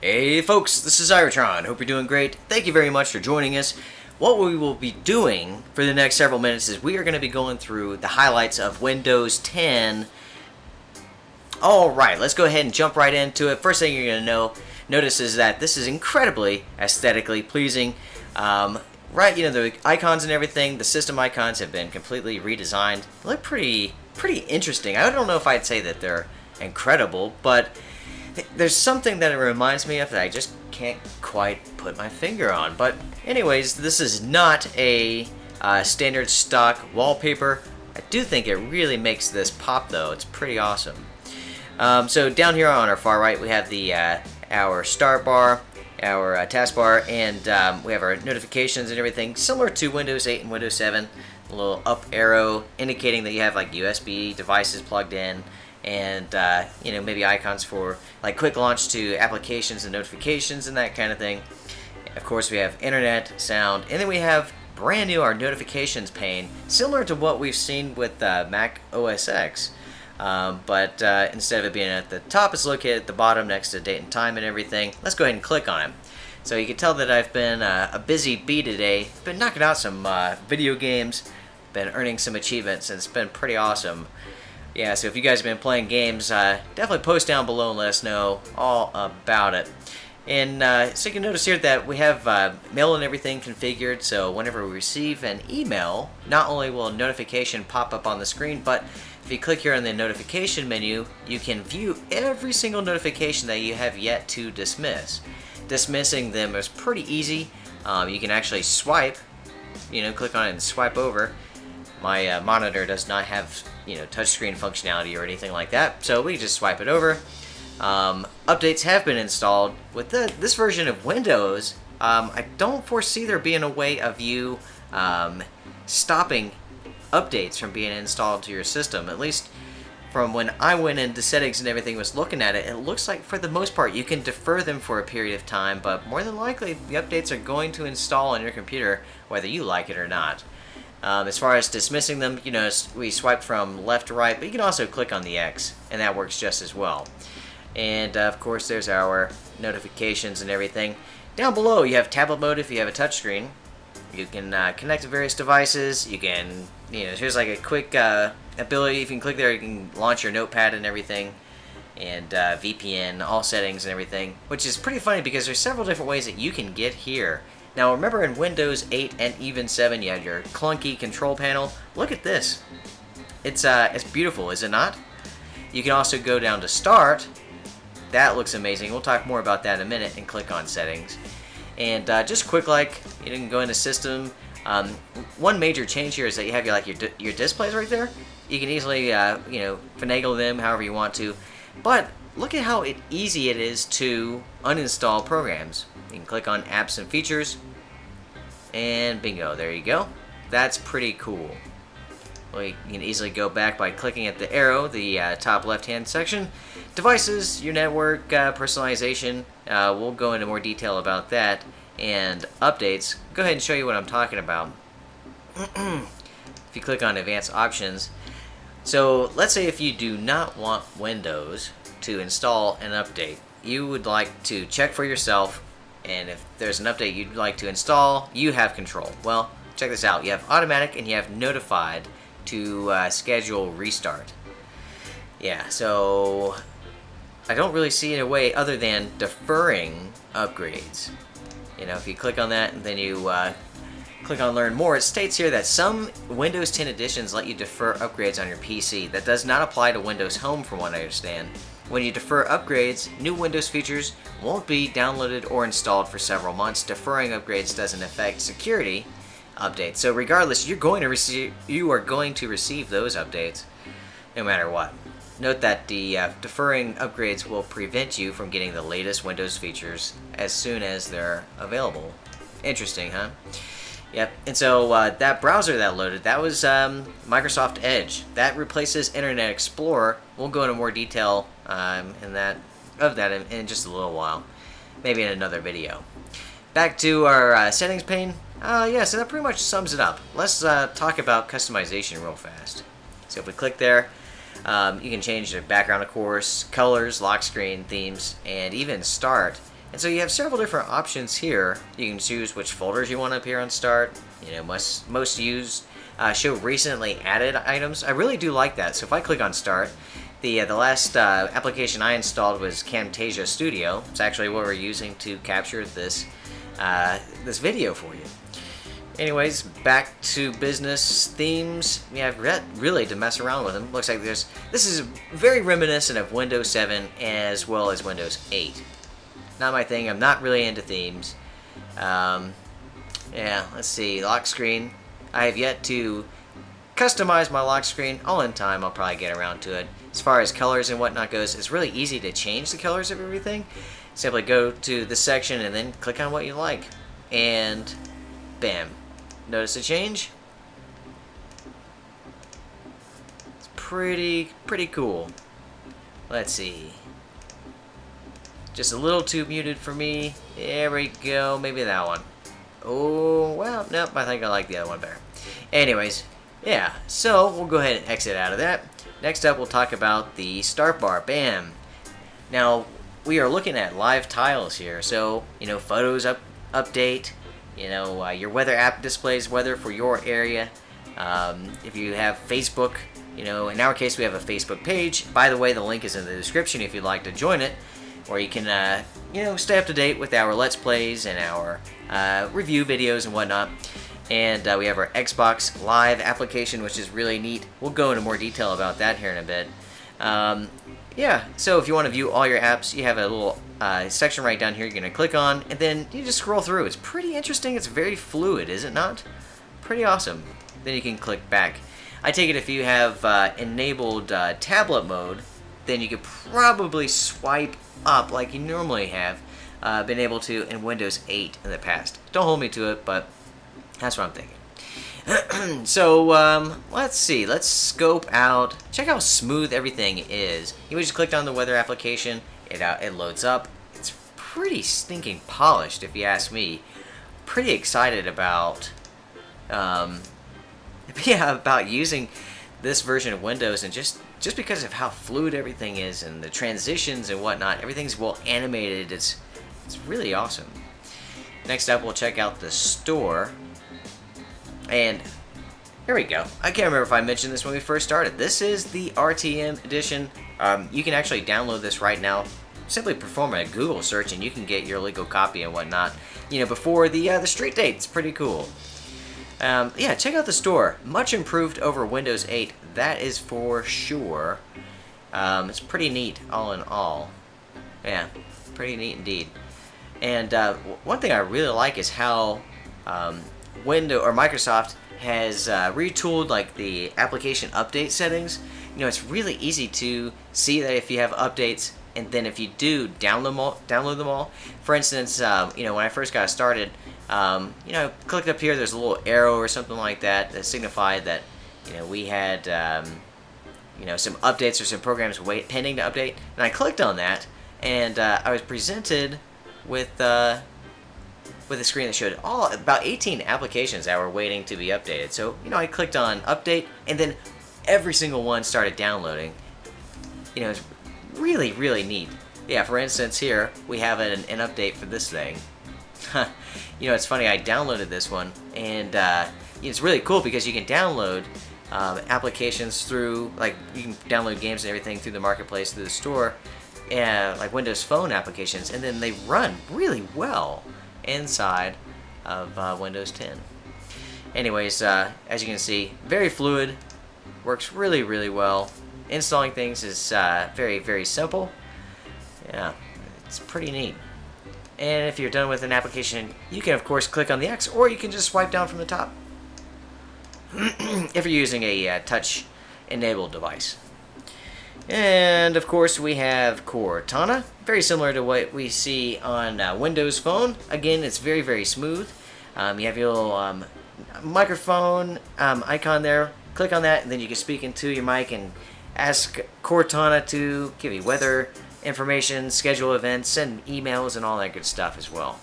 Hey folks, this is Irotron. Hope you're doing great. Thank you very much for joining us. What we will be doing for the next several minutes is we are going to be going through the highlights of Windows 10. Alright, let's go ahead and jump right into it. First thing you're going to notice is that this is incredibly aesthetically pleasing. Right, the icons and everything, the system icons have been completely redesigned. They look pretty interesting. I don't know if I'd say that they're incredible, but there's something that it reminds me of that I just can't quite put my finger on. But anyways, this is not a standard stock wallpaper. I do think it really makes this pop though. It's pretty awesome. So down here on our far right we have the our start bar, our taskbar, and we have our notifications and everything, similar to Windows 8 and Windows 7. A little up arrow indicating that you have like USB devices plugged in, and maybe icons for like quick launch to applications and notifications and that kind of thing. Of course, we have internet, sound, and then we have brand new our notifications pane, similar to what we've seen with Mac OS X. But instead of it being at the top, it's located at the bottom next to date and time and everything. Let's go ahead and click on it. So you can tell that I've been a busy bee today. Been knocking out some video games, been earning some achievements, and it's been pretty awesome. Yeah, so if you guys have been playing games, definitely post down below and let us know all about it. And so you can notice here that we have mail and everything configured, so whenever we receive an email, not only will a notification pop up on the screen, but if you click here on the notification menu, you can view every single notification that you have yet to dismiss. Dismissing them is pretty easy. You can actually swipe, click on it and swipe over. My monitor does not have touchscreen functionality or anything like that, so we just swipe it over. Updates have been installed. With this version of Windows, I don't foresee there being a way of you stopping updates from being installed to your system. At least from when I went into settings and everything was looking at it, it looks like for the most part you can defer them for a period of time, but more than likely the updates are going to install on your computer whether you like it or not. As far as dismissing them, we swipe from left to right, but you can also click on the X, and that works just as well. And of course, there's our notifications and everything. Down below, you have tablet mode if you have a touchscreen. You can connect to various devices. You can, here's like a quick ability. If you can click there, you can launch your notepad and everything. And VPN, all settings and everything. Which is pretty funny because there's several different ways that you can get here. Now remember in Windows 8 and even 7 you had your clunky control panel. Look at this. It's beautiful, is it not? You can also go down to Start. That looks amazing. We'll talk more about that in a minute, and click on Settings. And just quick, you can go into System. One major change here is that you have your displays right there. You can easily finagle them however you want to. But look at how easy it is to uninstall programs. You can click on Apps and Features, and bingo, there you go. That's pretty cool. Well, you can easily go back by clicking at the arrow, the top left-hand section. Devices, your network, personalization. We'll go into more detail about that. And updates. Go ahead and show you what I'm talking about. If you click on Advanced Options. So let's say if you do not want Windows to install an update, you would like to check for yourself, and if there's an update you'd like to install, you have control. Well, check this out. You have automatic and you have notified to schedule restart. Yeah, so I don't really see a way other than deferring upgrades. If you click on that and then you click on Learn More, it states here that some Windows 10 editions let you defer upgrades on your PC. That does not apply to Windows Home from what I understand. When you defer upgrades, new Windows features won't be downloaded or installed for several months. Deferring upgrades doesn't affect security updates. So regardless, you are going to receive those updates no matter what. Note that the deferring upgrades will prevent you from getting the latest Windows features as soon as they're available. Interesting, huh? Yep, and so that browser that loaded, that was Microsoft Edge. That replaces Internet Explorer. We'll go into more detail in just a little while, maybe in another video. Back to our settings pane. So that pretty much sums it up. Let's talk about customization real fast. So if we click there, you can change the background, of course, colors, lock screen, themes, and even start. And so you have several different options here. You can choose which folders you want to appear on Start. You know, most used, show recently added items. I really do like that. So if I click on Start, the last application I installed was Camtasia Studio. It's actually what we're using to capture this this video for you. Anyways, back to business themes. Yeah, I've got really to mess around with them. Looks like this is very reminiscent of Windows 7 as well as Windows 8. Not my thing. I'm not really into themes. Yeah, let's see. Lock screen. I have yet to customize my lock screen. All in time, I'll probably get around to it. As far as colors and whatnot goes, it's really easy to change the colors of everything. Simply go to the section and then click on what you like. And bam. Notice the change? It's pretty cool. Let's see. Just a little too muted for me. There we go. Maybe that one. Oh, well, nope. I think I like the other one better. Anyways, yeah. So we'll go ahead and exit out of that. Next up, we'll talk about the start bar. Bam. Now, we are looking at live tiles here. So, you know, photos update. You know, your weather app displays weather for your area. If you have Facebook, you know, in our case, we have a Facebook page. By the way, the link is in the description if you'd like to join it. Or you can, you know, stay up to date with our Let's Plays and our review videos and whatnot. And we have our Xbox Live application, which is really neat. We'll go into more detail about that here in a bit. Yeah, so if you want to view all your apps, you have a little section right down here you're going to click on, and then you just scroll through. It's pretty interesting. It's very fluid, is it not? Pretty awesome. Then you can click back. I take it if you have enabled tablet mode, then you could probably swipe up like you normally have been able to in Windows 8 in the past. Don't hold me to it, but that's what I'm thinking. So, let's see. Let's scope out. Check how smooth everything is. You just clicked on the weather application. It loads up. It's pretty stinking polished, if you ask me. Pretty excited about, yeah, about using this version of Windows, and just because of how fluid everything is and the transitions and whatnot. Everything's well animated. It's really awesome. Next up, we'll check out the store. And here we go. I can't remember if I mentioned this when we first started. This is the RTM edition. You can actually download this right now. Simply perform a Google search and you can get your legal copy and whatnot. You know, before the street date. It's pretty cool. Yeah, check out the store. Much improved over Windows 8. That is for sure. It's pretty neat, all in all. Yeah, pretty neat indeed. And one thing I really like is how Microsoft has retooled like the application update settings. You know, it's really easy to see that if you have updates, and then if you do download them all. For instance, you know, when I first got started, you know, clicked up here. There's a little arrow or something like that that signified that, you know, we had you know, some updates or some programs pending to update, and I clicked on that, and I was presented with a screen that showed about 18 applications that were waiting to be updated. So, you know, I clicked on update, and then every single one started downloading. You know, it's really, really neat. Yeah, for instance, here we have an update for this thing. You know, it's funny, I downloaded this one, and it's really cool because you can download applications through, like, you can download games and everything through the marketplace, through the store, like Windows Phone applications, and then they run really well inside of Windows 10. Anyways, as you can see, very fluid, works really, really well. Installing things is very, very simple. Yeah, it's pretty neat. And if you're done with an application, you can of course click on the X, or you can just swipe down from the top if you're using a touch-enabled device. And of course we have Cortana, very similar to what we see on Windows Phone. Again, it's very, very smooth. You have your little microphone icon there. Click on that, and then you can speak into your mic and ask Cortana to give you weather information, schedule events, send emails, and all that good stuff as well.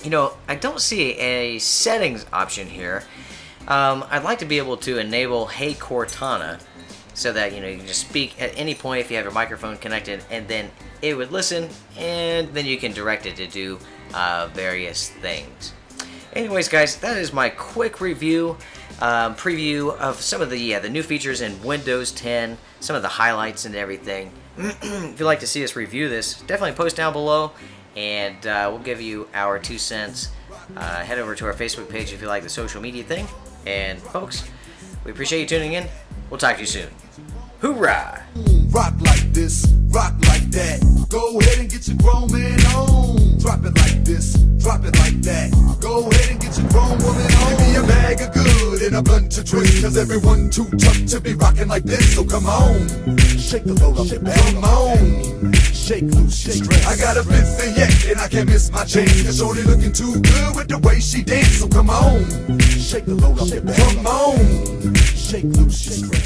You know, I don't see a settings option here. I'd like to be able to enable Hey Cortana, so that you can just speak at any point if you have your microphone connected, and then it would listen, and then you can direct it to do various things. Anyways, guys, that is my quick review, preview of some of the new features in Windows 10, some of the highlights and everything. If you'd like to see us review this, definitely post down below, and we'll give you our 2 cents. Head over to our Facebook page if you like the social media thing. And folks, we appreciate you tuning in. We'll talk to you soon. Hoorah! Rock like this, rock like that. Go ahead and get your grown man on. Drop it like this, drop it like that. Go ahead and get your grown woman on. Give me a bag of good and a bunch of tricks, cause everyone too tough to be rocking like this. So come on, shake the load up, come on, shake loose, shake stress. I got a fifth and yak and I can't miss my chance, cause shorty looking too good with the way she dance. So come on, shake the load up, come on, shake loose, shake stress.